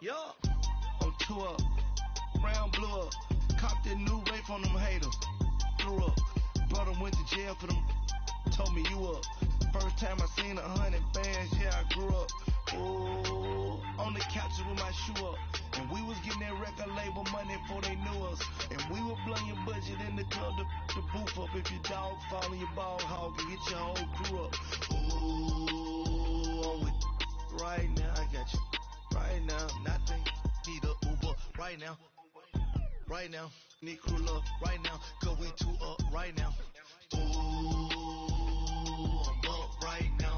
Yeah, I'm 2 up, round blew up, copped that new rape on them haters, threw up, brother went to jail for them, told me you up, first time I seen 100 bands, yeah I grew up, ooh, on the couch with my shoe up, and we was getting that record label money before they knew us, and we were blowing your budget in the club to boof up, if your dog fall in your ball hog and get your whole crew up, ooh, I'm with right now, I got you. Right now, nothing. Need a Uber right now, need crew love right now, cause we 2 up right now. Ooh, I'm up right now.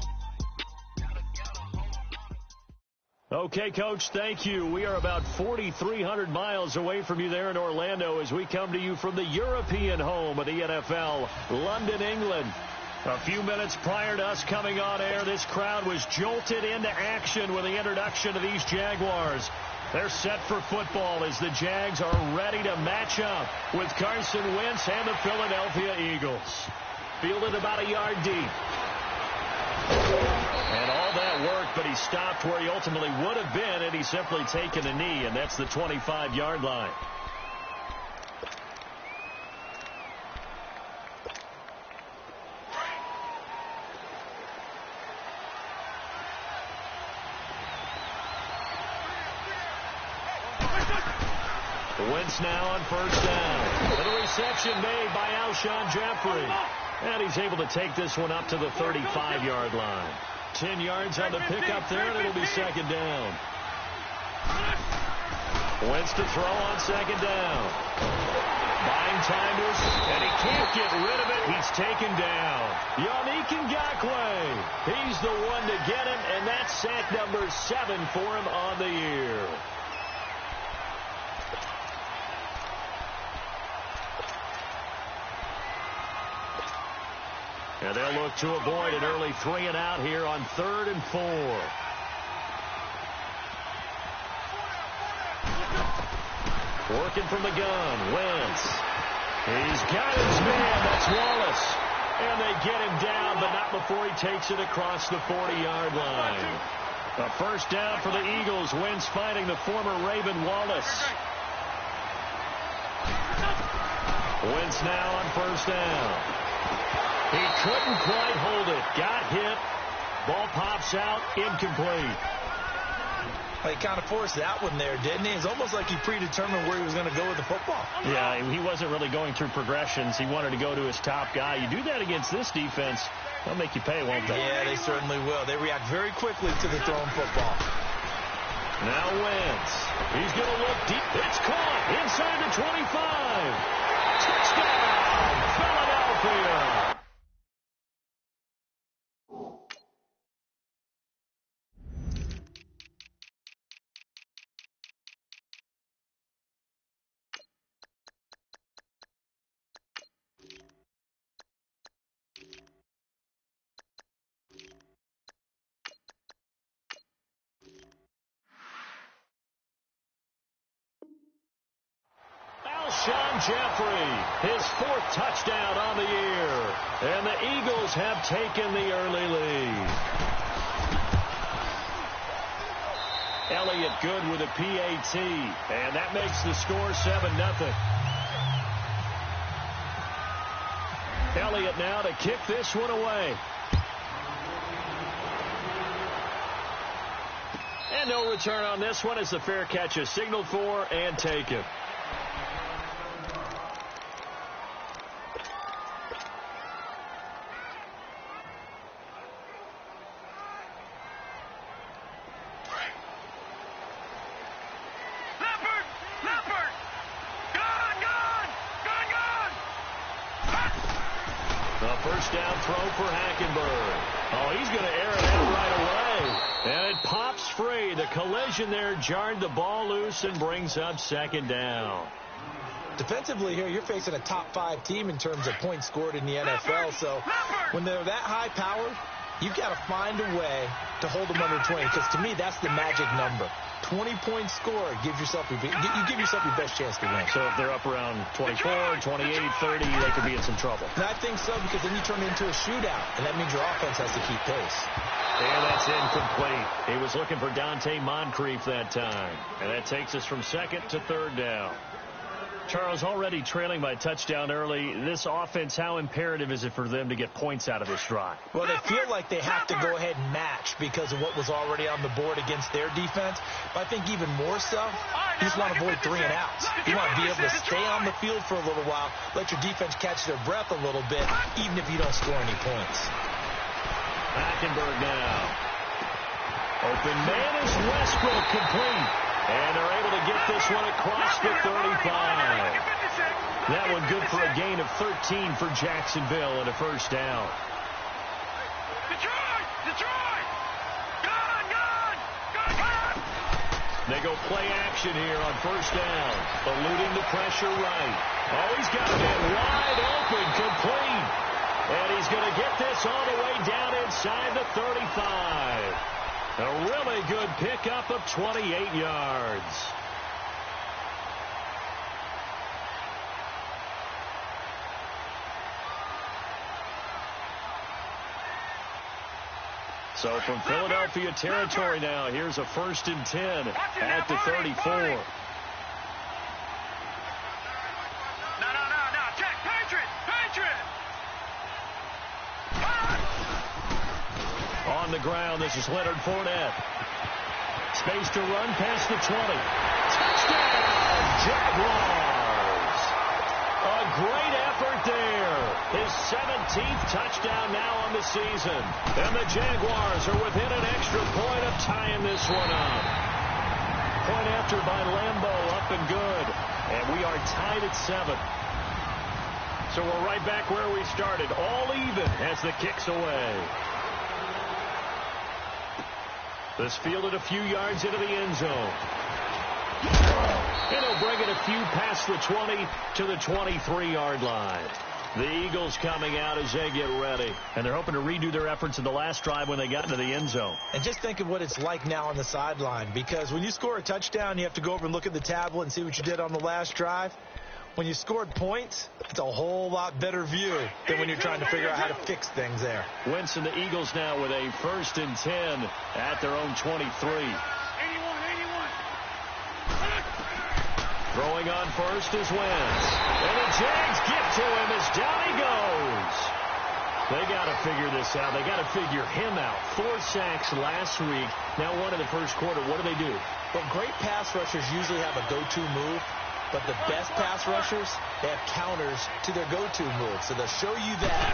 Okay, Coach, thank you. We are about 4,300 miles away from you there in Orlando as we come to you from the European home of the NFL, London, England. A few minutes prior to us coming on air, this crowd was jolted into action with the introduction of these Jaguars. They're set for football as the Jags are ready to match up with Carson Wentz and the Philadelphia Eagles. Fielded about a yard deep. And all that work, but he stopped where he ultimately would have been had he simply taken a knee, and that's the 25-yard line. Wentz now on first down. And a reception made by Alshon Jeffrey. And he's able to take this one up to the 35-yard line. 10 yards on the pickup there, and it'll be second down. Wentz to throw on second down. Buying time to us, and he can't get rid of it. He's taken down. Yannick Ngakoue. He's the one to get him, and that's sack number 7 for him on the year. And they'll look to avoid an early 3 and out here on 3rd and 4. Working from the gun, Wentz. He's got his man, that's Wallace. And they get him down, but not before he takes it across the 40-yard line. A first down for the Eagles. Wentz finding the former Raven Wallace. Wentz now on first down. He couldn't quite hold it. Got hit. Ball pops out. Incomplete. Well, he kind of forced that one there, didn't he? It's almost like he predetermined where he was going to go with the football. Yeah, he wasn't really going through progressions. He wanted to go to his top guy. You do that against this defense, they'll make you pay, won't they? Yeah, they certainly will. They react very quickly to the thrown football. Now Wentz. He's going to look deep. It's caught inside the 25. Touchdown, Philadelphia. Alshon Jeffrey, his 4th touchdown on the year. And the Eagles have taken the early lead. Elliott good with a PAT. And that makes the score 7-0. Elliott now to kick this one away. And no return on this one as the fair catch is signaled for and taken. First down throw for Hackenberg. Oh, he's going to air it out right away. And it pops free. The collision there jarred the ball loose and brings up second down. Defensively here, you're facing a top 5 team in terms of points scored in the NFL. So when they're that high powered, You've got to find a way to hold them under 20, because to me, that's the magic number. 20-point score, you give yourself your best chance to win. So if they're up around 24, 28, 30, they could be in some trouble. And I think so, because then you turn it into a shootout, and that means your offense has to keep pace. And that's incomplete. He was looking for Dante Moncrief that time. And that takes us from second to third down. Charles, already trailing by touchdown early. This offense, how imperative is it for them to get points out of this drive? Well, they feel like they have to go ahead and match because of what was already on the board against their defense. But I think even more so, you just want to avoid 3 and outs. You want to be able to stay on the field for a little while, let your defense catch their breath a little bit, even if you don't score any points. Hackenberg now. Open man is Westbrook, complete. And they're able to get this one across the 35. That one good for a gain of 13 for Jacksonville and a first down. Detroit! Gone! They go play action here on first down. Eluding the pressure right. Oh, he's got a man wide open, complete. And he's going to get this all the way down inside the 35. A really good pickup of 28 yards. So from Philadelphia territory now, here's a 1st and 10 at the 34. No. Check. Patriot! On the ground, this is Leonard Fournette. Space to run past the 20. Touchdown, Jaguars! A great effort there. His 17th touchdown now on the season. And the Jaguars are within an extra point of tying this one up. Point after by Lambeau, up and good. And we are tied at 7. So we're right back where we started, all even as the kick's away. This fielded a few yards into the end zone. And he'll bring it a few past the 20 to the 23-yard line. The Eagles coming out as they get ready. And they're hoping to redo their efforts in the last drive when they got into the end zone. And just think of what it's like now on the sideline, because when you score a touchdown, you have to go over and look at the tablet and see what you did on the last drive. When you scored points, it's a whole lot better view than when you're trying to figure out how to fix things there. Wentz and the Eagles now with a 1st and 10 at their own 23. 81. Throwing on first is Wentz. And the Jags get to him as down he goes. They got to figure this out. They got to figure him out. 4 sacks last week. Now one in the first quarter. What do? Well, great pass rushers usually have a go-to move. But the best pass rushers, they have counters to their go-to move. So they'll show you that.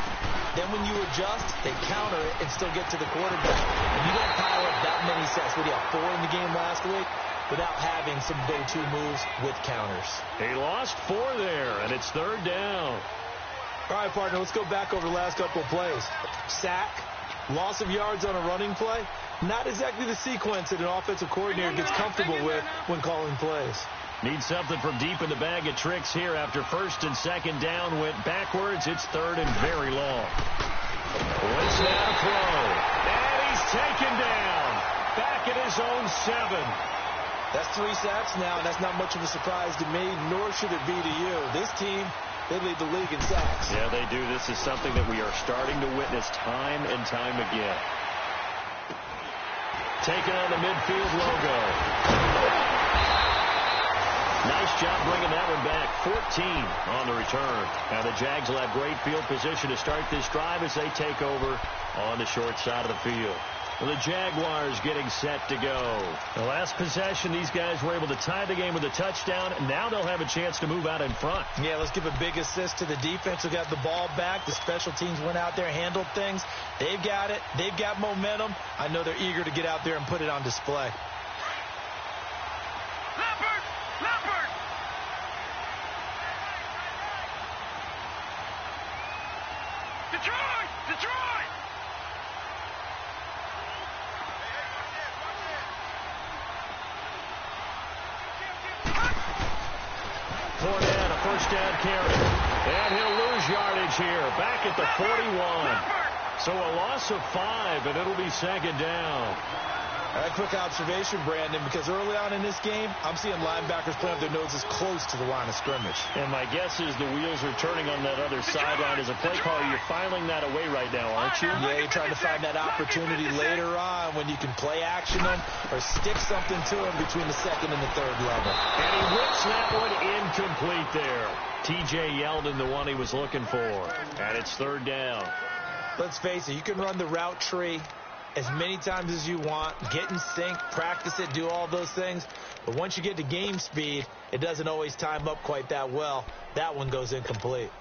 Then when you adjust, they counter it and still get to the quarterback. And you don't pile up that many sacks. What do you have, 4 in the game last week? Without having some go-to moves with counters. He lost 4 there, and it's 3rd down. All right, partner, let's go back over the last couple of plays. Sack, loss of yards on a running play. Not exactly the sequence that an offensive coordinator gets comfortable with when calling plays. Need something from deep in the bag of tricks here after 1st and 2nd down went backwards. It's 3rd and very long. Wentz now to throw. And he's taken down. Back at his own 7. That's 3 sacks now, and that's not much of a surprise to me, nor should it be to you. This team, they lead the league in sacks. Yeah, they do. This is something that we are starting to witness time and time again. Taking on the midfield logo. Nice job bringing that one back. 14 on the return. Now the Jags will have great field position to start this drive as they take over on the short side of the field. Well, the Jaguars getting set to go. The last possession, these guys were able to tie the game with a touchdown. Now they'll have a chance to move out in front. Yeah, let's give a big assist to the defense who got the ball back. The special teams went out there, handled things. They've got it. They've got momentum. I know they're eager to get out there and put it on display. Leopard! Detroit! Fournette, a 1st down carry. And he'll lose yardage here. Back at the 41. So a loss of 5, and it'll be second down. A quick observation, Brandon, because early on in this game, I'm seeing linebackers playing with their noses close to the line of scrimmage. And my guess is the wheels are turning on that other sideline. As a play caller, you're filing that away right now, aren't you? Yeah, you're trying to find that opportunity later on when you can play action them or stick something to them between the second and the third level. And he whips that one incomplete there. T.J. Yeldon, the one he was looking for. And it's third down. Let's face it, you can run the route tree as many times as you want, get in sync, practice it, do all those things. But once you get to game speed, it doesn't always time up quite that well. That one goes incomplete.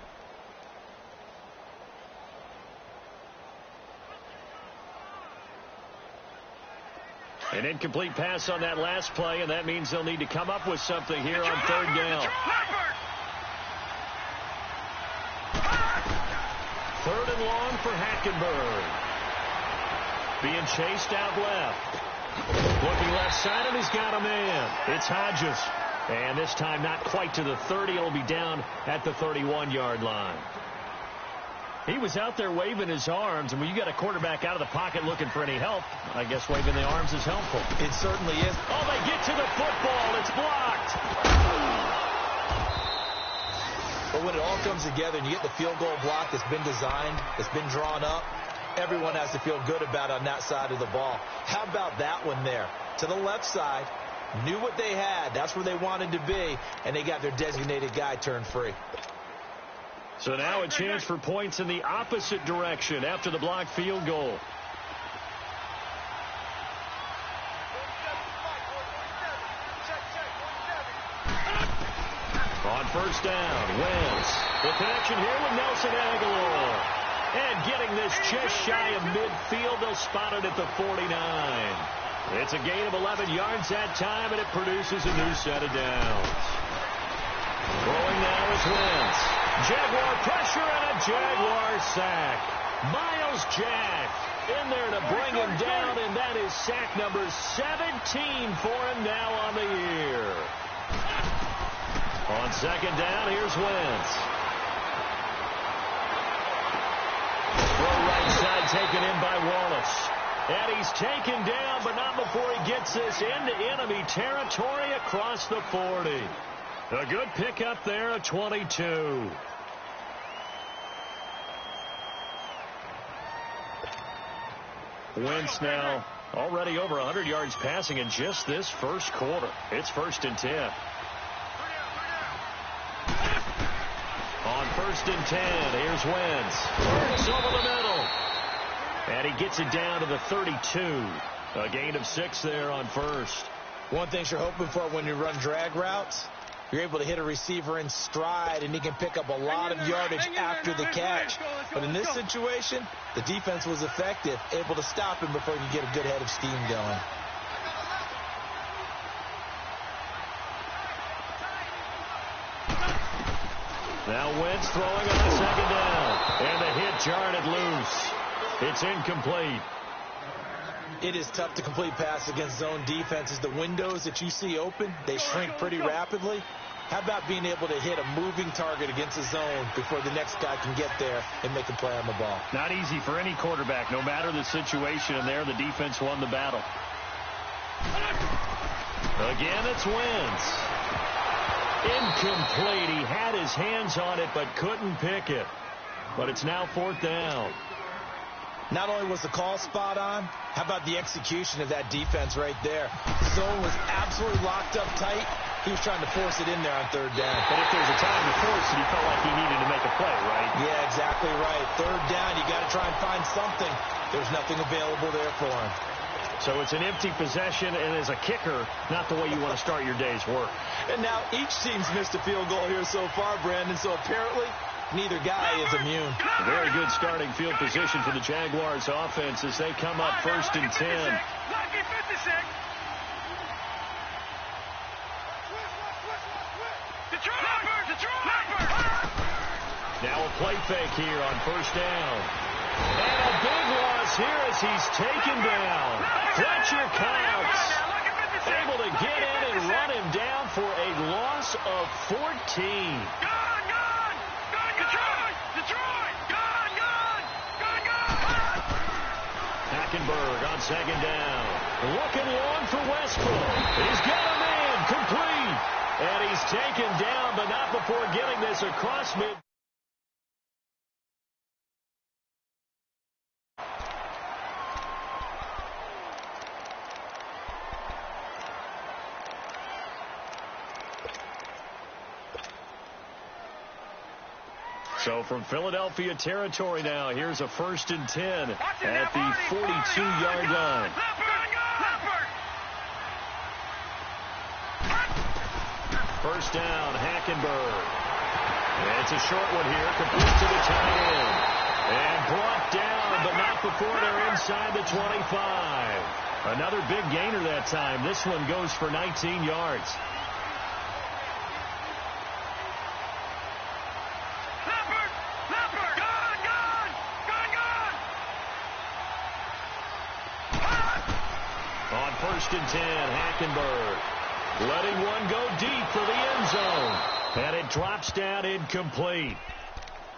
An incomplete pass on that last play, and that means they'll need to come up with something here on third down. Third and long for Hackenberg. Being chased out left. Looking left side, and he's got a man. It's Hodges. And this time not quite to the 30. It'll be down at the 31-yard line. He was out there waving his arms, and when you got a quarterback out of the pocket looking for any help, I guess waving the arms is helpful. It certainly is. Oh, they get to the football. It's blocked. But when it all comes together and you get the field goal block that's been designed, that's been drawn up, everyone has to feel good about on that side of the ball. How about that one there? To the left side, knew what they had. That's where they wanted to be, and they got their designated guy turned free. So now a chance for points in the opposite direction after the blocked field goal. On first down, Wentz. The connection here with Nelson Aguilar. And getting this just shy of midfield, they'll spot it at the 49. It's a gain of 11 yards that time, and it produces a new set of downs. Throwing now is Wentz. Jaguar pressure and a Jaguar sack. Miles Jack in there to bring him down, and that is sack number 17 for him now on the year. On second down, here's Wentz. Right side taken in by Wallace. And he's taken down, but not before he gets this into enemy territory across the 40. A good pickup there, a 22. Wentz now already over 100 yards passing in just this first quarter. It's 1st and 10. On 1st and 10, here's Wentz. It's over the middle. And he gets it down to the 32. A gain of 6 there on first. One thing you're hoping for when you run drag routes, you're able to hit a receiver in stride, and he can pick up a lot of yardage after the catch. But in this situation, the defense was effective, able to stop him before he could get a good head of steam going. Now Wentz throwing on second down. And the hit jarred it loose. It's incomplete. It is tough to complete pass against zone defenses. The windows that you see open, they shrink pretty rapidly. How about being able to hit a moving target against a zone before the next guy can get there and make a play on the ball? Not easy for any quarterback, no matter the situation. And there, the defense won the battle. Again, it's Wentz. Incomplete. He had his hands on it, but couldn't pick it. But it's now 4th down. Not only was the call spot on, how about the execution of that defense right there? The zone was absolutely locked up tight. He was trying to force it in there on 3rd down. But if there's a time to force it, he felt like he needed to make a play, right? Yeah, exactly right. 3rd down, you got to try and find something. There's nothing available there for him. So it's an empty possession, and as a kicker, not the way you want to start your day's work. And now each team's missed a field goal here so far, Brandon, so apparently neither guy is immune. A very good starting field position for the Jaguars offense as they come up 1st and 10. Now a play fake here on 1st down. And a big loss here as he's taken down. Fletcher Cox able to get in and run him down for a loss of 14. Hackenberg on second down. Looking long for Westbrook. He's got a man complete. And he's taken down, but not before getting this across mid. So from Philadelphia territory now, here's a 1st and 10 at the 42-yard line. First down, Hackenberg. And it's a short one here, complete to the tight end. And brought down, but not before they're inside the 25. Another big gainer that time. This one goes for 19 yards. On 1st and 10, Hackenberg letting one go deep for the end zone. And it drops down incomplete.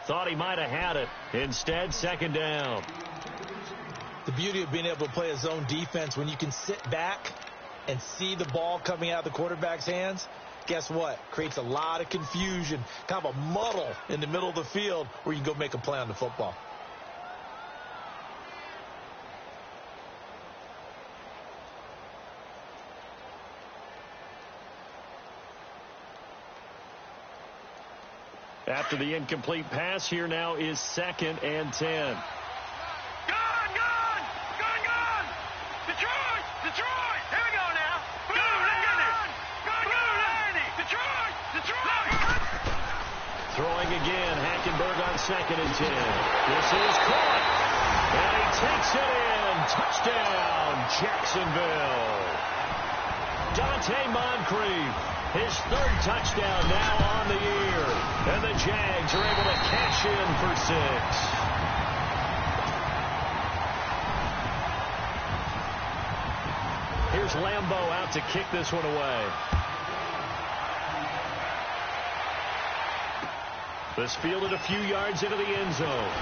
Thought he might have had it. Instead, 2nd down. The beauty of being able to play a zone defense when you can sit back and see the ball coming out of the quarterback's hands, guess what? Creates a lot of confusion, kind of a muddle in the middle of the field where you can go make a play on the football. After the incomplete pass, here now is 2nd and 10. Gone! Detroit! Here we go now! Detroit! Throwing again, Hackenberg on 2nd and 10. This is caught. And he takes it in. Touchdown, Jacksonville. Dante Moncrief, his 3rd touchdown now on the year. And the Jags are able to cash in for 6. Here's Lambeau out to kick this one away. This fielded a few yards into the end zone.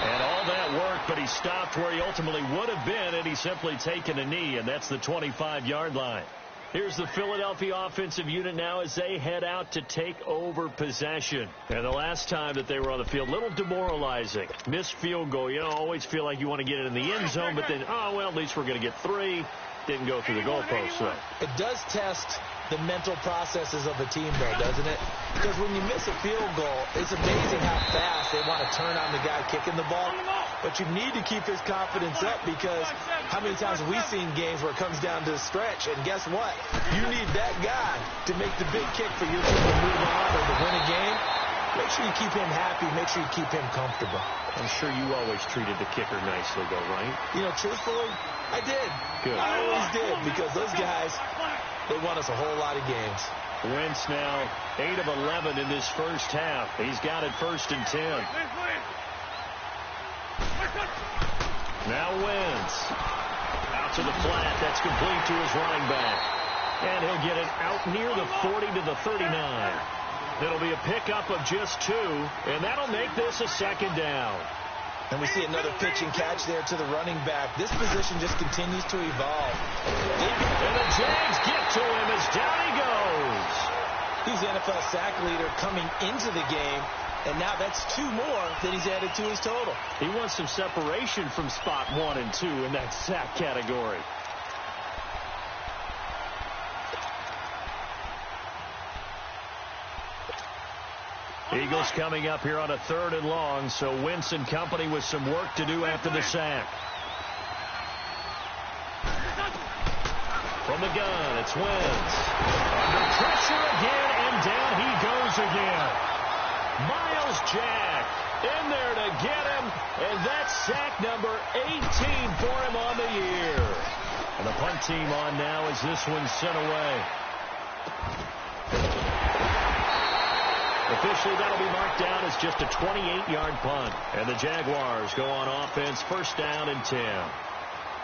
And all that work, but he stopped where he ultimately would have been, and he's simply taken a knee, and that's the 25-yard line. Here's the Philadelphia offensive unit now as they head out to take over possession. And the last time that they were on the field, a little demoralizing. Missed field goal. You know, always feel like you want to get it in the end zone, but then, oh, well, at least we're going to get 3. Didn't go through the goalpost, so. It does test the mental processes of a team, though, doesn't it? Because when you miss a field goal, it's amazing how fast they want to turn on the guy kicking the ball. But you need to keep his confidence up, because how many times have we seen games where it comes down to a stretch, and guess what? You need that guy to make the big kick for your team to move on or to win a game. Make sure you keep him happy. Make sure you keep him comfortable. I'm sure you always treated the kicker nicely, though, right? You know, truthfully, I did. Good. I always did, because those guys, they won us a whole lot of games. Wentz now 8 of 11 in this first half. He's got it 1st and 10. Now Wentz out to the flat. That's complete to his running back. And he'll get it out near the 40 to the 39. It'll be a pickup of just 2, and that'll make this a 2nd down. And we see another pitch and catch there to the running back. This position just continues to evolve. And the Jags get to him as down he goes. He's the NFL sack leader coming into the game, and now that's 2 more than he's added to his total. He wants some separation from spot 1 and 2 in that sack category. Eagles coming up here on a 3rd and long, so Wentz and company with some work to do after the sack. From the gun, it's Wentz. Under pressure again, and down he goes again. Myles Jack in there to get him, and that's sack number 18 for him on the year. And the punt team on now as this one's sent away. Officially, that'll be marked down as just a 28-yard punt. And the Jaguars go on offense, 1st down and 10.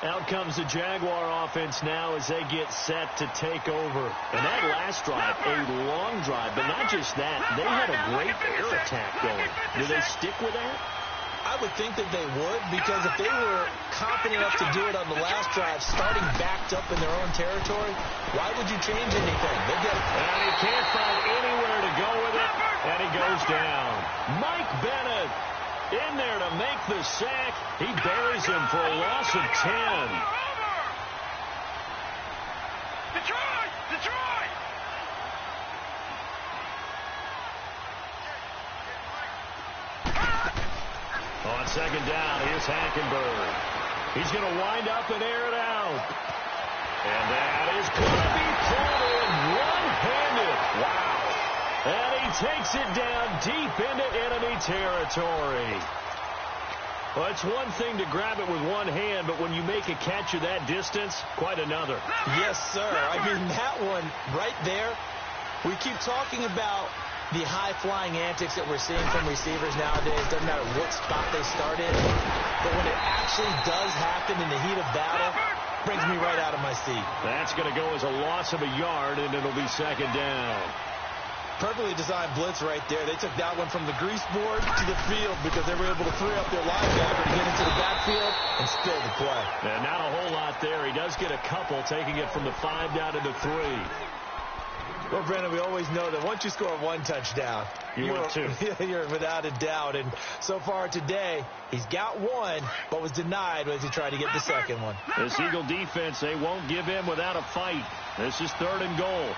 Out comes the Jaguar offense now as they get set to take over. And that last drive, a long drive, but not just that. They had a great air attack going. Do they stick with that? I would think that they would, because if they were confident enough to do it on the last drive, starting backed up in their own territory, why would you change anything? They get it. And he can't find anywhere to go with it, and he goes down. Mike Bennett in there to make the sack. He buries him for a loss of 10. Detroit! Detroit! On second down, here's Hackenberg. He's going to wind up and air it out. And that is going to be pulled in one-handed. Wow. And he takes it down deep into enemy territory. Well, it's one thing to grab it with one hand, but when you make a catch of that distance, quite another. Yes, sir. I mean, that one right there, we keep talking about the high-flying antics that we're seeing from receivers nowadays. Doesn't matter what spot they start in. But when it actually does happen in the heat of battle, brings me right out of my seat. That's going to go as a loss of a yard, and it'll be second down. Perfectly designed blitz right there. They took that one from the grease board to the field because they were able to free up their linebacker to get into the backfield and spill the play. And not a whole lot there. He does get a couple, taking it from the 5 down to the 3. Well, Brandon, we always know that once you score one touchdown, you're without a doubt. And so far today, he's got one, but was denied as he tried to get the second one. This Eagle defense, they won't give in without a fight. This is 3rd and goal.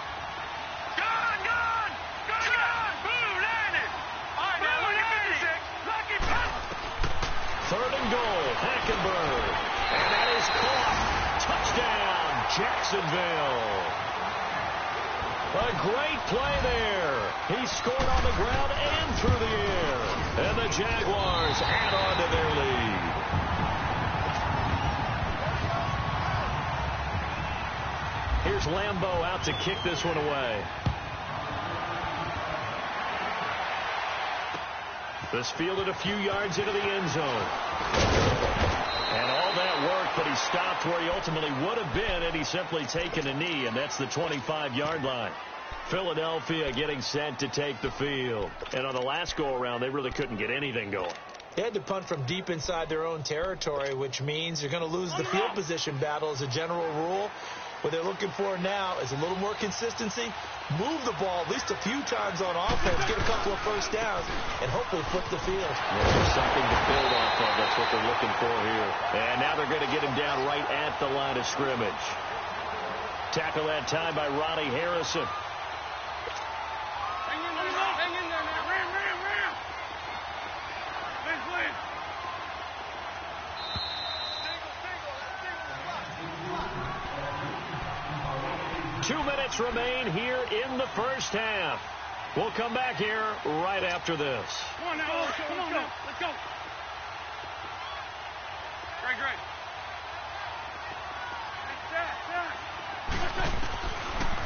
Third and goal, Hackenberg. And that is caught. Touchdown, Jacksonville. A great play there. He scored on the ground and through the air. And the Jaguars add on to their lead. Here's Lambeau out to kick this one away. This fielded a few yards into the end zone. And all that work, but he stopped where he ultimately would have been had he simply taken a knee, and that's the 25-yard line. Philadelphia getting set to take the field. And on the last go-around, they really couldn't get anything going. They had to punt from deep inside their own territory, which means you're going to lose the field position battle as a general rule. What they're looking for now is a little more consistency, move the ball at least a few times on offense, get a couple of first downs, and hopefully flip the field. There's something to build off of. That's what they're looking for here. And now they're going to get him down right at the line of scrimmage. Tackle that time by Ronnie Harrison. Hang in there now. Ram. Please. 2 minutes remain here in the first half. We'll come back here right after this. Come on now. Let's go. Great.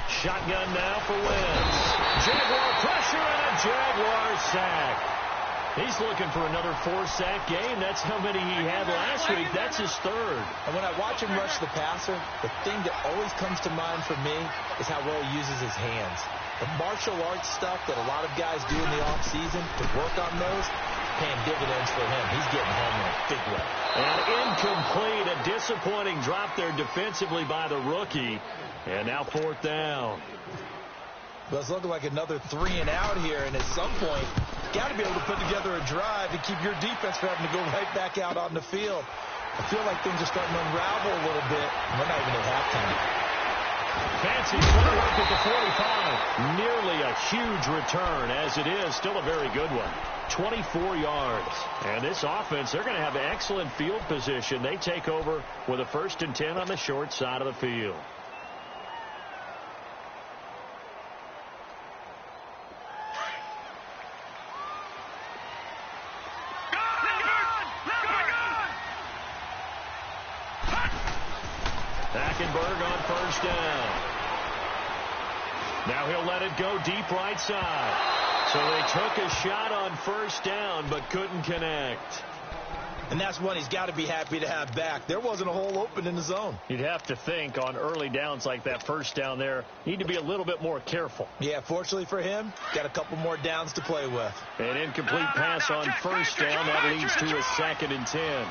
Shotgun now for Wentz. Jaguar pressure and a Jaguar sack. He's looking for another 4-sack game. That's how many he had last week. That's his 3rd. And when I watch him rush the passer, the thing that always comes to mind for me is how well he uses his hands. The martial arts stuff that a lot of guys do in the offseason to work on those, paying dividends for him. He's getting home in a big way. And incomplete. A disappointing drop there defensively by the rookie. And now 4th down. Well, it's looking like another 3 and out here, and at some point, got to be able to put together a drive to keep your defense from having to go right back out on the field. I feel like things are starting to unravel a little bit. We're not even at halftime. Fancy footwork at the 45. Nearly a huge return, as it is. Still a very good one. 24 yards. And this offense, they're going to have excellent field position. They take over with a 1st and 10 on the short side of the field. Hackenberg on 1st down. Now he'll let it go deep right side. So they took a shot on 1st down but couldn't connect. And that's one he's got to be happy to have back. There wasn't a hole open in the zone. You'd have to think on early downs like that first down there, need to be a little bit more careful. Yeah, fortunately for him, got a couple more downs to play with. An incomplete pass on first down. That leads to a 2nd and 10.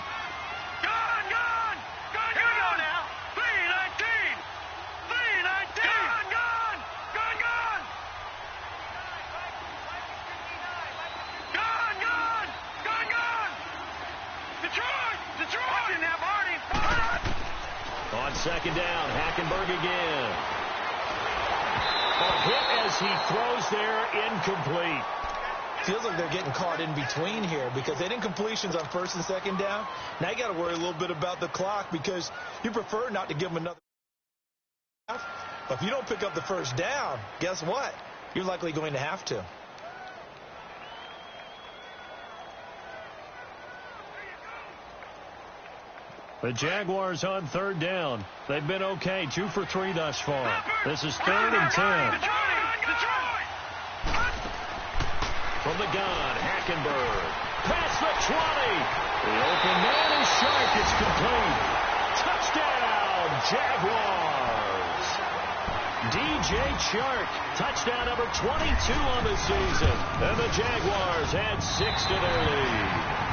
On 2nd down, Hackenberg again. A hit as he throws there, incomplete. Feels like they're getting caught in between here because they didn't completions on 1st and 2nd down. Now you got to worry a little bit about the clock because you prefer not to give them another half. But if you don't pick up the 1st down, guess what? You're likely going to have to. The Jaguars on 3rd down. They've been okay, 2 for 3 thus far. This is 3rd and 10. From the gun, Hackenberg. Past the 20. The open man is Shark. It's complete. Touchdown, Jaguars. DJ Chark, touchdown number 22 on the season. And the Jaguars add 6 to their lead.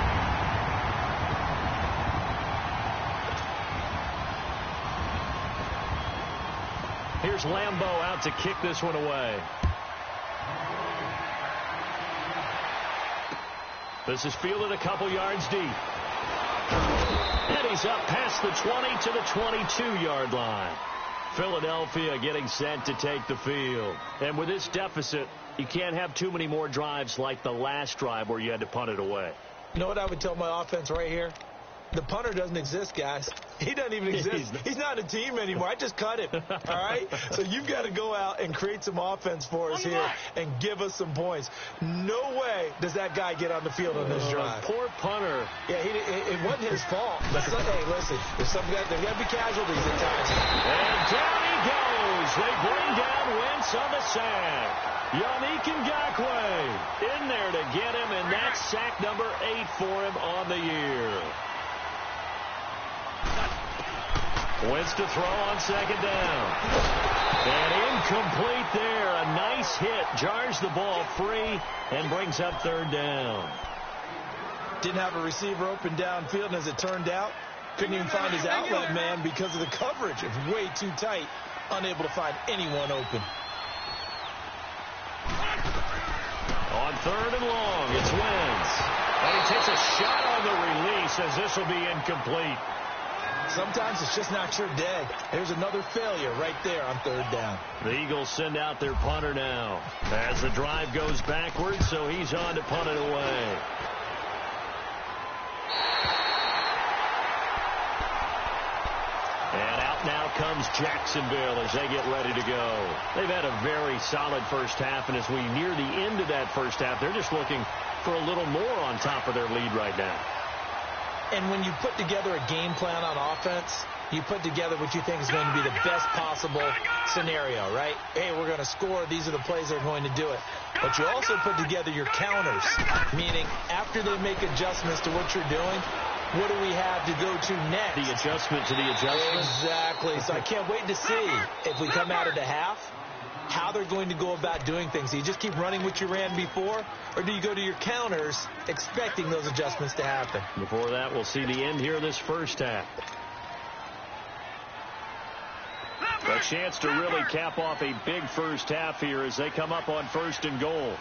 Here's Lambeau out to kick this one away. This is fielded a couple yards deep. And he's up past the 20 to the 22-yard line. Philadelphia getting set to take the field. And with this deficit, you can't have too many more drives like the last drive where you had to punt it away. You know what I would tell my offense right here? The punter doesn't exist, guys. He doesn't even exist. He's not a team anymore. I just cut him. All right? So you've got to go out and create some offense for us here and give us some points. No way does that guy get on the field on this drive. Poor punter. Yeah, it wasn't his fault. But hey, listen, there's got to be casualties at times. And down he goes. They bring down Wentz on the sack. Yannick Ngakoue in there to get him, and that's sack number 8 for him on the year. Wentz to throw on 2nd down. And incomplete there. A nice hit. Jars the ball free and brings up 3rd down. Didn't have a receiver open downfield, and as it turned out, couldn't even find his outlet man because of the coverage. It was way too tight. Unable to find anyone open. On 3rd and long, it's Wentz. And he takes a shot on the release as this will be incomplete. Sometimes it's just not your day. There's another failure right there on 3rd down. The Eagles send out their punter now as the drive goes backwards, so he's on to punt it away. And out now comes Jacksonville as they get ready to go. They've had a very solid first half, and as we near the end of that first half, they're just looking for a little more on top of their lead right now. And when you put together a game plan on offense, you put together what you think is going to be the best possible scenario, right? Hey, we're going to score. These are the plays that are going to do it. But you also put together your counters, meaning after they make adjustments to what you're doing, what do we have to go to next? The adjustment to the adjustment. Exactly. So I can't wait to see if we come out of the half, how they're going to go about doing things. Do you just keep running what you ran before, or do you go to your counters expecting those adjustments to happen? Before that, we'll see the end here of this first half. A chance to really cap off a big first half here as they come up on 1st and goal.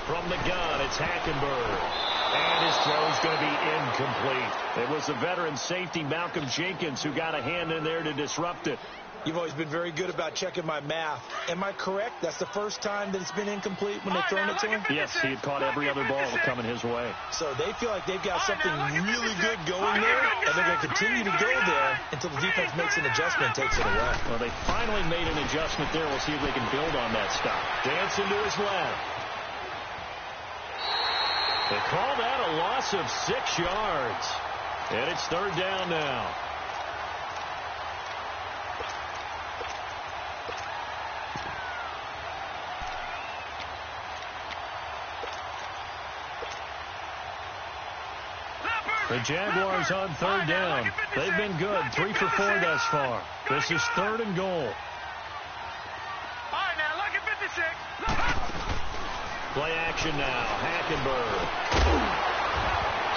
From the gun, it's Hackenberg. And his throw's going to be incomplete. It was the veteran safety, Malcolm Jenkins, who got a hand in there to disrupt it. You've always been very good about checking my math. Am I correct? That's the first time that it's been incomplete when they've thrown it to him? Yes, he had caught every other ball coming his way. So they feel like they've got something really good going there, and they're going to continue to go there until the defense makes an adjustment and takes it away. Well, they finally made an adjustment there. We'll see if they can build on that stop. Dancing to his left. They call that a loss of 6 yards. And it's 3rd down now. The Jaguars on third down. They've been good, 3 for 4 thus far. This is 3rd and goal. All right, now, look at 56. Play action now. Hackenberg.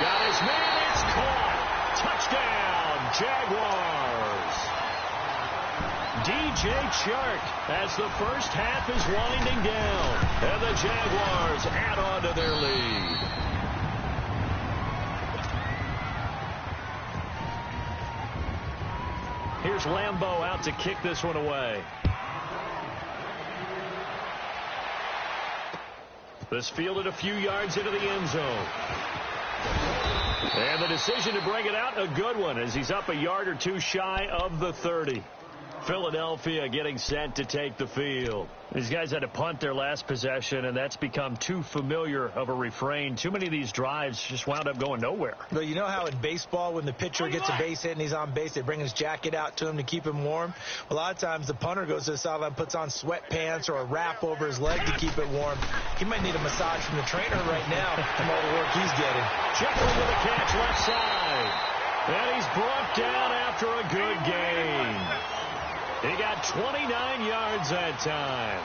Got his man. It's caught. Touchdown, Jaguars. DJ Chark as the first half is winding down. And the Jaguars add on to their lead. Here's Lambeau out to kick this one away. This fielded a few yards into the end zone. And the decision to bring it out, a good one, as he's up a yard or two shy of the 30. Philadelphia getting set to take the field. These guys had to punt their last possession, and that's become too familiar of a refrain. Too many of these drives just wound up going nowhere. Well, you know how in baseball, when the pitcher gets a base hit and he's on base, they bring his jacket out to him to keep him warm? A lot of times the punter goes to the sideline, puts on sweatpants or a wrap over his leg to keep it warm. He might need a massage from the trainer right now from all the work he's getting. Jeffrey with a catch left side. And he's brought down after a good gain. He got 29 yards that time.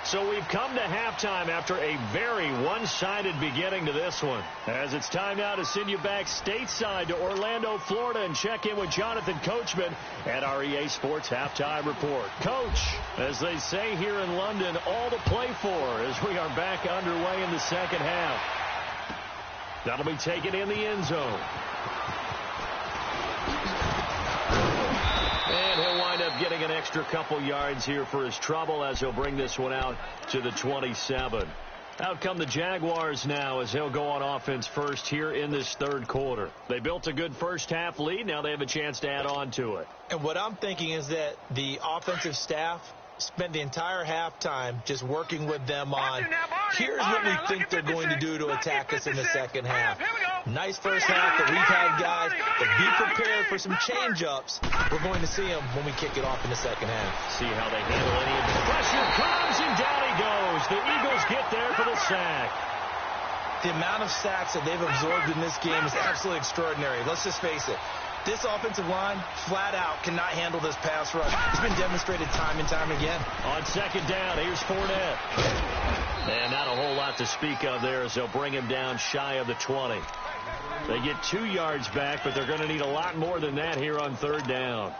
So we've come to halftime after a very one-sided beginning to this one. As it's time now to send you back stateside to Orlando, Florida, and check in with Jonathan Coachman at our EA Sports Halftime Report. Coach, as they say here in London, all to play for as we are back underway in the second half. That'll be taken in the end zone. And he'll wind up getting an extra couple yards here for his trouble as he'll bring this one out to the 27. Out come the Jaguars now as they'll go on offense first here in this third quarter. They built a good first half lead. Now they have a chance to add on to it. And what I'm thinking is that the offensive staff spent the entire halftime just working with them on, here's what we think they're going to do to attack us in the second half. Nice first half that we've had, guys, but be prepared for some change-ups. We're going to see them when we kick it off in the second half. See how they handle any of the pressure. Comes and down he goes. The Eagles get there for the sack. The amount of sacks that they've absorbed in this game is absolutely extraordinary. Let's just face it. This offensive line, flat out, cannot handle this pass rush. It's been demonstrated time and time again. On second down, here's Fournette. And not a whole lot to speak of there as they'll bring him down shy of the 20. They get 2 yards back, but they're going to need a lot more than that here on third down.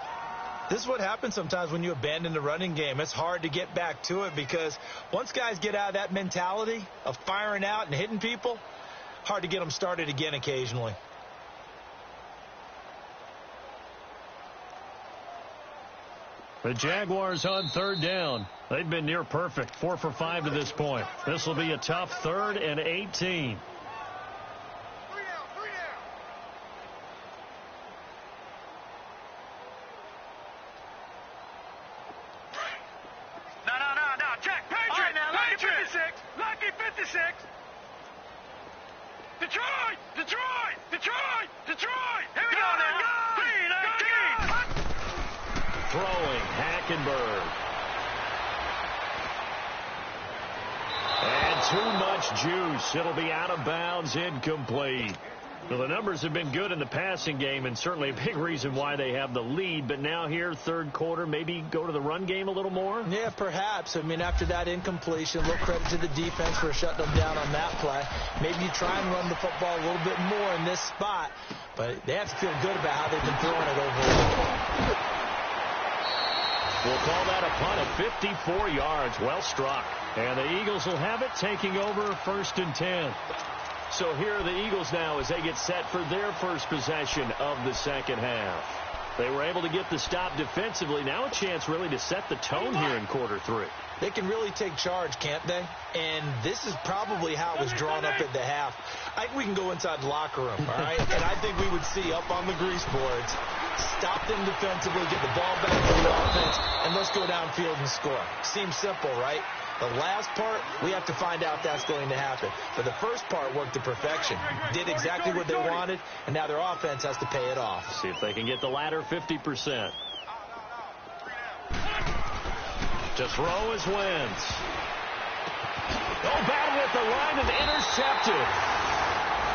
This is what happens sometimes when you abandon the running game. It's hard to get back to it because once guys get out of that mentality of firing out and hitting people, hard to get them started again occasionally. The Jaguars on third down. They've been near perfect, 4 for 5 to this point. This will be a tough 3rd and 18. No, Jack, Patriots. Right, now, Lucky 56. Lucky 56. Detroit. Here we go now. Throwing, Hackenberg. And too much juice. It'll be out of bounds, incomplete. Well, the numbers have been good in the passing game and certainly a big reason why they have the lead. But now here, third quarter, maybe go to the run game a little more? Yeah, perhaps. I mean, after that incompletion, a little credit to the defense for shutting them down on that play. Maybe you try and run the football a little bit more in this spot. But they have to feel good about how they've been throwing it overall. We'll call that a punt of 54 yards. Well struck. And the Eagles will have it, taking over 1st and 10. So here are the Eagles now as they get set for their first possession of the second half. They were able to get the stop defensively. Now a chance really to set the tone here in quarter 3. They can really take charge, can't they? And this is probably how it was drawn up at the half. I think we can go inside the locker room, all right? And I think we would see up on the grease boards, stop them defensively, get the ball back to the offense, and let's go downfield and score. Seems simple, right? The last part, we have to find out that's going to happen. But the first part worked to perfection. Did exactly what they wanted, and now their offense has to pay it off. See if they can get the latter 50%. To throw is Wentz. Oh, battle with at the line and intercepted.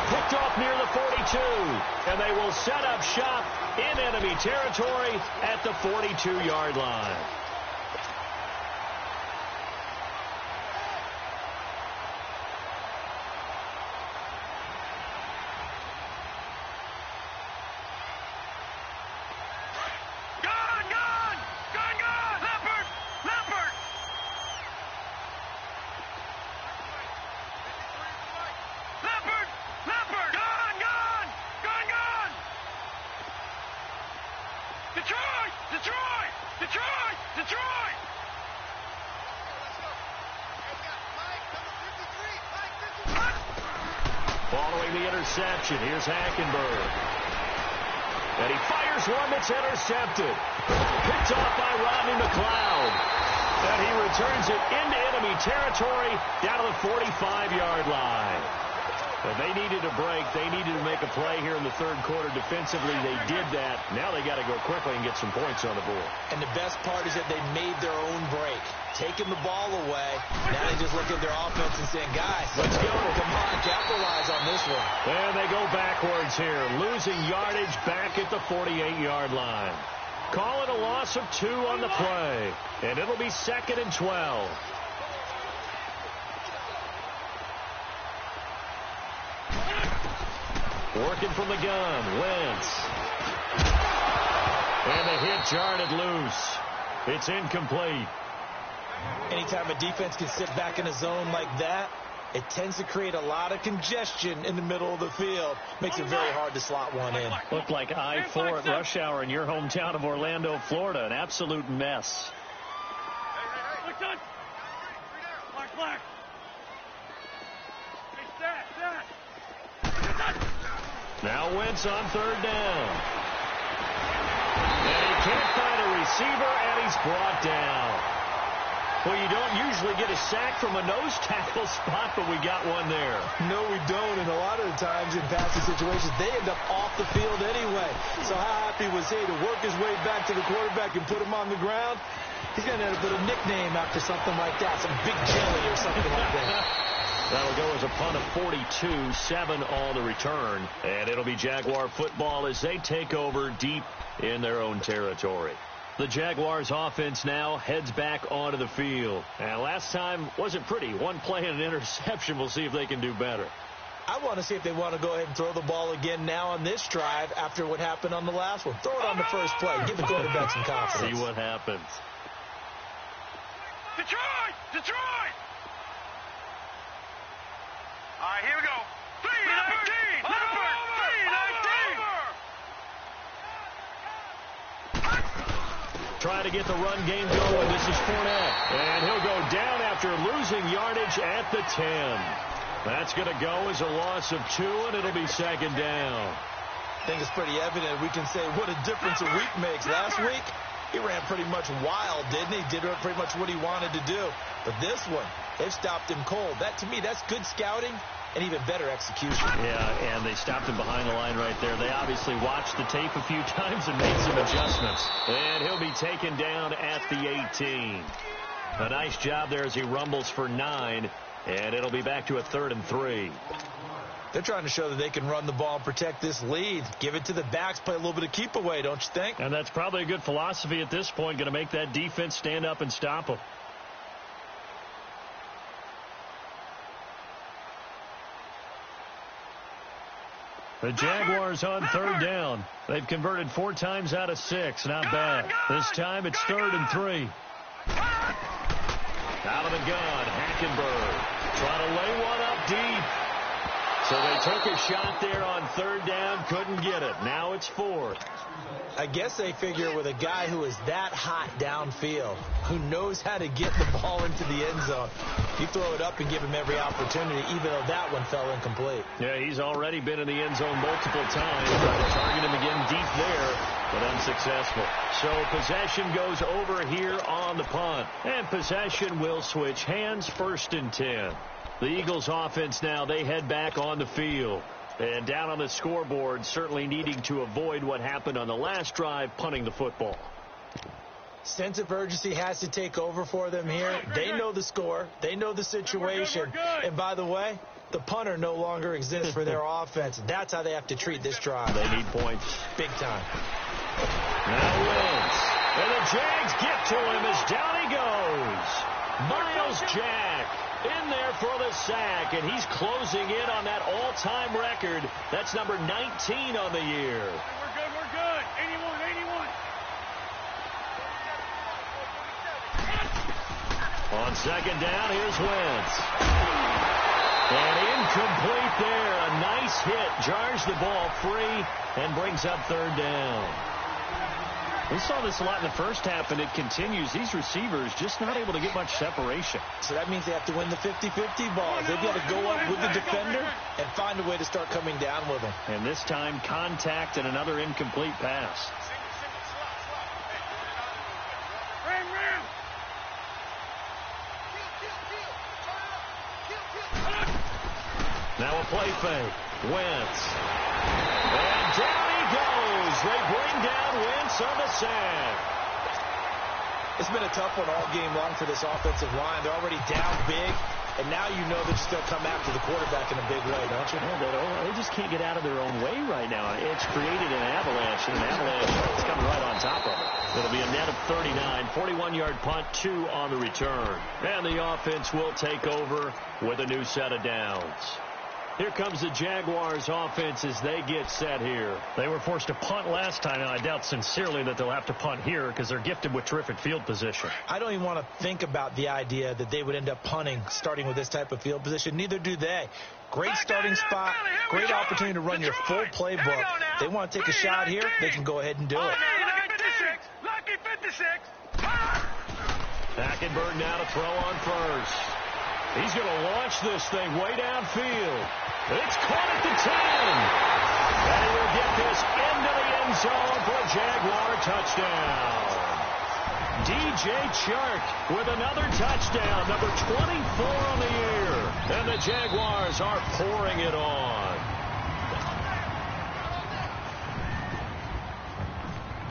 Picked off near the 42, and they will set up shop in enemy territory at the 42-yard line. Following the interception, here's Hackenberg. And he fires one that's intercepted. Picked off by Rodney McLeod. And he returns it into enemy territory down to the 45-yard line. But they needed a break. They needed to make a play here in the third quarter. Defensively, they did that. Now they got to go quickly and get some points on the board. And the best part is that they made their own break. Taking the ball away. Now they just look at their offense and saying, guys, let's go. Come on, capitalize on this one. And they go backwards here. Losing yardage back at the 48-yard line. Call it a loss of 2 on the play. And it'll be 2nd and 12. Working from the gun, Wentz. And the hit jarred loose. It's incomplete. Anytime a defense can sit back in a zone like that, it tends to create a lot of congestion in the middle of the field. Makes it very hard to slot one in. Looked like I-4 at rush hour in your hometown of Orlando, Florida. An absolute mess. Black. Now Wentz on 3rd down. And he can't find a receiver, and he's brought down. Well, you don't usually get a sack from a nose tackle spot, but we got one there. No, we don't, and a lot of the times in passing situations, they end up off the field anyway. So how happy was he to work his way back to the quarterback and put him on the ground? He's going to end up with a nickname after something like that, some Big Jelly or something like that. That'll go as a punt of 42, 7 on the return. And it'll be Jaguar football as they take over deep in their own territory. The Jaguars offense now heads back onto the field. And last time wasn't pretty. One play and an interception. We'll see if they can do better. I want to see if they want to go ahead and throw the ball again now on this drive after what happened on the last one. Throw it on the first play. Give the quarterback some confidence. See what happens. Detroit! All right, here we go. 319! Number 319! Trying to get the run game going. This is Fournette. And he'll go down after losing yardage at the 10. That's going to go as a loss of 2, and it'll be 2nd down. I think it's pretty evident. We can say what a difference a week makes. Last week, he ran pretty much wild, didn't he? Did pretty much what he wanted to do. But this one, they've stopped him cold. That, to me, that's good scouting and even better execution. Yeah, and they stopped him behind the line right there. They obviously watched the tape a few times and made some adjustments. And he'll be taken down at the 18. A nice job there as he rumbles for 9. And it'll be back to a 3rd and 3. They're trying to show that they can run the ball and protect this lead. Give it to the backs, play a little bit of keep away, don't you think? And that's probably a good philosophy at this point. Going to make that defense stand up and stop them. The Jaguars on 3rd down. They've converted 4 times out of 6. Not bad. This time it's 3rd and 3. Out of the gun, Hackenberg trying to lay one up deep. So they took a shot there on 3rd down, couldn't get it. Now it's 4th. I guess they figure with a guy who is that hot downfield, who knows how to get the ball into the end zone, you throw it up and give him every opportunity, even though that one fell incomplete. Yeah, he's already been in the end zone multiple times. Trying to target him again deep there, but unsuccessful. So possession goes over here on the punt. And possession will switch hands, 1st and 10. The Eagles offense now, they head back on the field. And down on the scoreboard, certainly needing to avoid what happened on the last drive, punting the football. Sense of urgency has to take over for them here. They know the score. They know the situation. And by the way, the punter no longer exists for their offense. That's how they have to treat this drive. They need points. Big time. Now Wentz. And the Jags get to him as down he goes. Miles Jack in there for the sack, and he's closing in on that all-time record. That's number 19 on the year. We're good. 81. On second down, here's Wentz. And incomplete there. A nice hit. Jars the ball free and brings up third down. We saw this a lot in the first half, and it continues. These receivers just not able to get much separation. So that means they have to win the 50-50 balls. They've got to go up with the defender and find a way to start coming down with them. And this time, contact and another incomplete pass. Now a play fake. Wentz. And down he goes. They bring down Wentz on the sack. It's been a tough one all game long for this offensive line. They're already down big, and now you know they're just going to come after the quarterback in a big way, don't you? Yeah, they just can't get out of their own way right now. It's created an avalanche, and an avalanche is coming right on top of it. It'll be a net of 39, 41-yard punt, 2 on the return. And the offense will take over with a new set of downs. Here comes the Jaguars offense as they get set here. They were forced to punt last time, and I doubt sincerely that they'll have to punt here because they're gifted with terrific field position. I don't even want to think about the idea that they would end up punting starting with this type of field position. Neither do they. Great starting spot, great opportunity to run your full playbook. They want to take a shot here, they can go ahead and do it. Lucky 56. Hackenberg now to throw on first. He's going to launch this thing way downfield. It's caught at the 10. And he will get this into the end zone for a Jaguar touchdown. DJ Chark with another touchdown, number 24 on the year. And the Jaguars are pouring it on.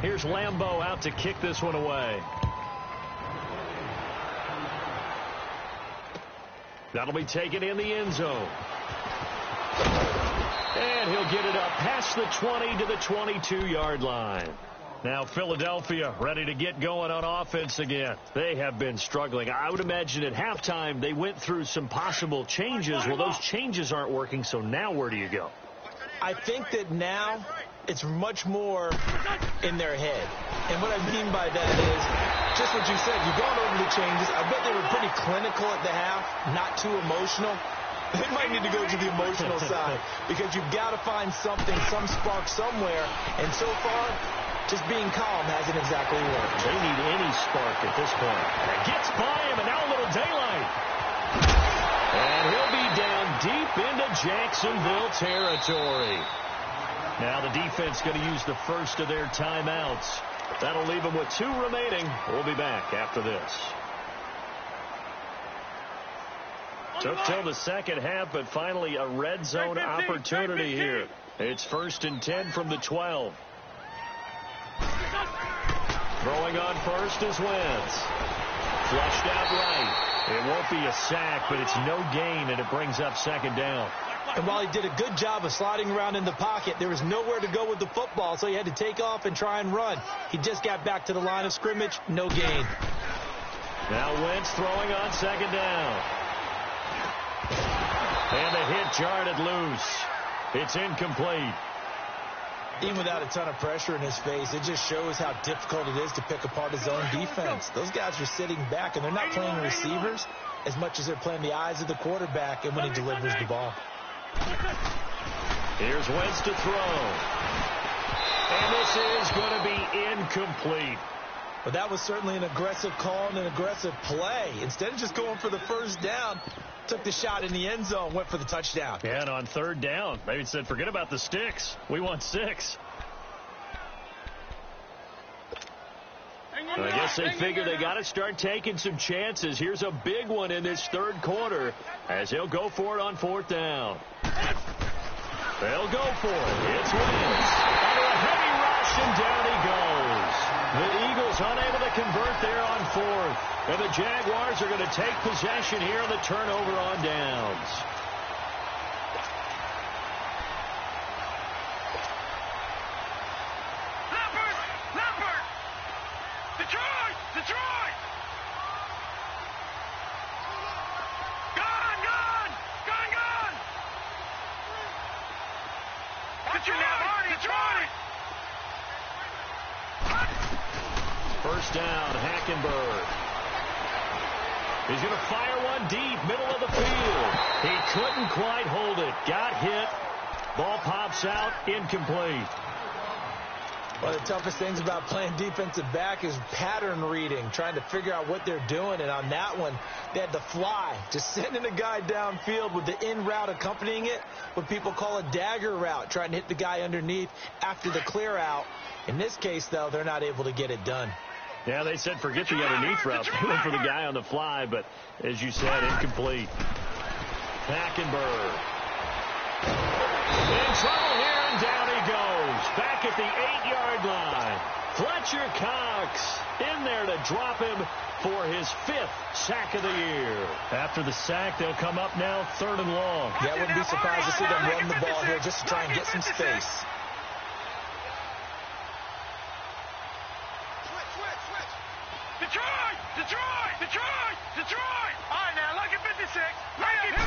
Here's Lambeau out to kick this one away. That'll be taken in the end zone. And he'll get it up past the 20 to the 22-yard line. Now Philadelphia ready to get going on offense again. They have been struggling. I would imagine at halftime they went through some possible changes. Well, those changes aren't working, so now where do you go? I think that now it's much more in their head. And what I mean by that is just what you said. You've gone over the changes. I bet they were pretty clinical at the half, not too emotional. They might need to go to the emotional side because you've got to find something, some spark somewhere. And so far, just being calm hasn't exactly worked. They need any spark at this point. It gets by him, and now a little daylight. And he'll be down deep into Jacksonville territory. Now the defense going to use the first of their timeouts. That'll leave them with 2 remaining. We'll be back after this. Took till the second half, but finally a red zone opportunity here. It's 1st and 10 from the 12. Throwing on first is Wentz. Flushed out right. It won't be a sack, but it's no gain, and it brings up 2nd down. And while he did a good job of sliding around in the pocket, there was nowhere to go with the football, so he had to take off and try and run. He just got back to the line of scrimmage, no gain. Now Wentz throwing on 2nd down. And the hit jarred loose. It's incomplete. Even without a ton of pressure in his face, it just shows how difficult it is to pick apart his own defense. Those guys are sitting back, and they're not playing receivers as much as they're playing the eyes of the quarterback and when he delivers the ball. Here's Wentz to throw. And this is going to be incomplete. But that was certainly an aggressive call and an aggressive play. Instead of just going for the first down, took the shot in the end zone, went for the touchdown. Yeah, and on 3rd down, they said, forget about the sticks. We want 6. I guess they figure they got to start taking some chances. Here's a big one in this 3rd quarter as he'll go for it on 4th down. They'll go for it. It's Wentz. Under a heavy rush, and down he goes. The Eagles unable to convert 4th. And the Jaguars are going to take possession here on the turnover on downs. Leopard! Detroit! Detroit! Gone! Detroit! First down, Hackenberg. He's going to fire one deep, middle of the field. He couldn't quite hold it. Got hit. Ball pops out, incomplete. One of the toughest things about playing defensive back is pattern reading, trying to figure out what they're doing. And on that one, they had to fly, just sending a guy downfield with the in route accompanying it, what people call a dagger route, trying to hit the guy underneath after the clear out. In this case, though, they're not able to get it done. Yeah, they said forget the underneath route. They went for the guy on the fly, but as you said, incomplete. Hackenberg. In trouble here, and down he goes. Back at the 8-yard line. Fletcher Cox in there to drop him for his 5th sack of the year. After the sack, they'll come up now 3rd and long. Yeah, I wouldn't be surprised to see them run the ball here just to try and get some space. Detroit! All right, now, lucky 56. Lucky 56.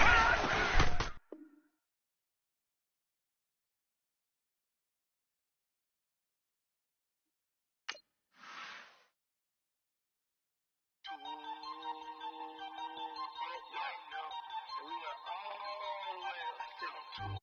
We went all the way up.